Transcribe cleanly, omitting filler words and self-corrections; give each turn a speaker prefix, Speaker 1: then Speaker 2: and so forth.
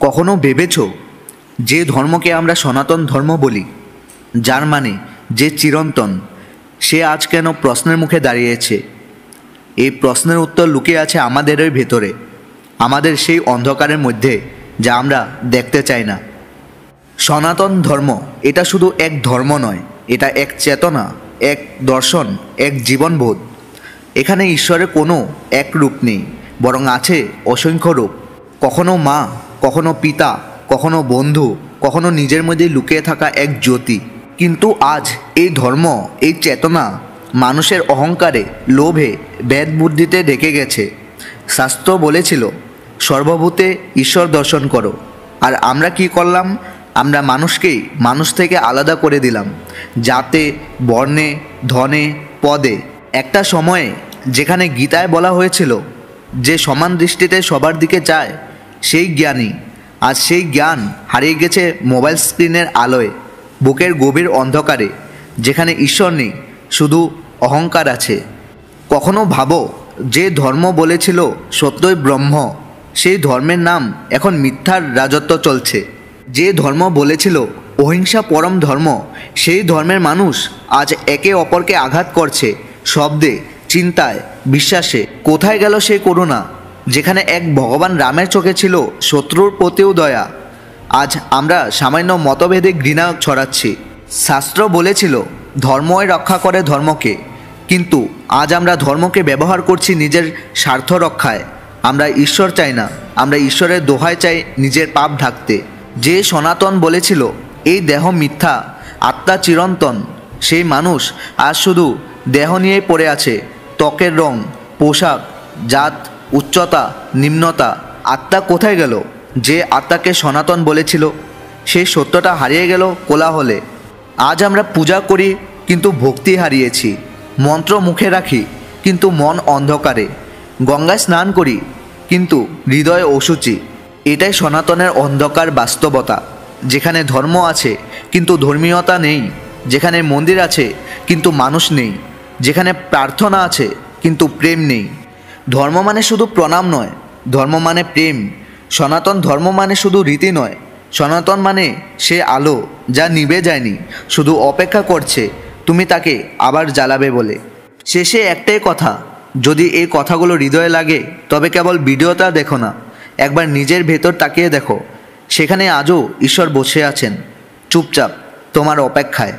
Speaker 1: কখনো ভেবেছো যে ধর্মকে আমরা সনাতন ধর্ম বলি, যার মানে যে চিরন্তন, সে আজ কেন প্রশ্নের মুখে দাঁড়িয়েছে? এই প্রশ্নের উত্তর লুকিয়ে আছে আমাদেরই ভেতরে, আমাদের সেই অন্ধকারের মধ্যে, যা আমরা দেখতে চাই না। সনাতন ধর্ম এটা শুধু এক ধর্ম নয়, এটা এক চেতনা, এক দর্শন, এক জীবনবোধ। এখানে ঈশ্বরের কোনো এক রূপ নেই, বরং আছে অসংখ্য রূপ। কখনো মা, কখনো পিতা, কখনো বন্ধু, কখনো নিজের মধ্যে লুকিয়ে থাকা এক জ্যোতি। কিন্তু আজ এই ধর্ম, এই চেতনা মানুষের অহংকারে, লোভে, ভেদ বুদ্ধিতে ঢেকে গেছে। শাস্ত্র বলেছিল সর্বভূতে ঈশ্বর দর্শন করো, আর আমরা কি করলাম? আমরা মানুষকেই মানুষ থেকে আলাদা করে দিলাম, জাতে, বর্ণে, ধনে, পদে। একটা সময়ে যেখানে গীতায় বলা হয়েছিল যে সমান দৃষ্টিতে সবার দিকে চায় সেই জ্ঞানী, আজ সেই জ্ঞান হারিয়ে গেছে মোবাইল স্ক্রিনের আলোয়, বুকের গভীর অন্ধকারে, যেখানে ঈশ্বর নেই, শুধু অহংকার আছে। কখনো ভাবো যে ধর্ম বলেছিল সত্যই ব্রহ্ম, সেই ধর্মের নাম এখন মিথ্যার রাজত্ব চলছে। যে ধর্ম বলেছিল অহিংসা পরম ধর্ম, সেই ধর্মের মানুষ আজ একে অপরকে আঘাত করছে শব্দে, চিন্তায়, বিশ্বাসে। কোথায় গেল সেই করুণা, যেখানে এক ভগবান রামের চোখে ছিল শত্রুর প্রতিও দয়া? আজ আমরা সামান্য মতভেদে ঘৃণা ছড়াচ্ছি। শাস্ত্র বলেছিল ধর্মই রক্ষা করে ধর্মকে, কিন্তু আজ আমরা ধর্মকে ব্যবহার করছি নিজের স্বার্থ রক্ষায়। আমরা ঈশ্বর চাই না, আমরা ঈশ্বরের দোহাই চাই নিজের পাপ ঢাকতে। যে সনাতন বলেছিল এই দেহ মিথ্যা, আত্মা চিরন্তন, সেই মানুষ আজ শুধু দেহ নিয়েই পড়ে আছে। ত্বকের রং, পোশাক, জাত, উচ্চতা, নিম্নতা। আত্মা কোথায় গেল? যে আত্মাকে সনাতন বলেছিল, সেই সত্যটা হারিয়ে গেল কোলাহলে। আজ আমরা পূজা করি কিন্তু ভক্তি হারিয়েছি, মন্ত্র মুখে রাখি কিন্তু মন অন্ধকারে, গঙ্গায় স্নান করি কিন্তু হৃদয় অশুচি। এটাই সনাতনের অন্ধকার বাস্তবতা, যেখানে ধর্ম আছে কিন্তু ধর্মীয়তা নেই, যেখানে মন্দির আছে কিন্তু মানুষ নেই, যেখানে প্রার্থনা আছে কিন্তু প্রেম নেই। ধর্ম মানে শুধু প্রণাম নয়, ধর্ম মানে প্রেম। সনাতন ধর্ম মানে শুধু রীতি নয়, সনাতন মানে সে আলো যা নিভে যায়নি, শুধু অপেক্ষা করছে তুমি তাকে আবার জ্বালাবে বলে। শেষে একটাই কথা, যদি এই কথাগুলো হৃদয়ে লাগে তবে কেবল ভিডিওটা দেখো না, একবার নিজের ভেতর তাকিয়ে দেখো। সেখানে আজও ঈশ্বর বসে আছেন, চুপচাপ তোমার অপেক্ষায়।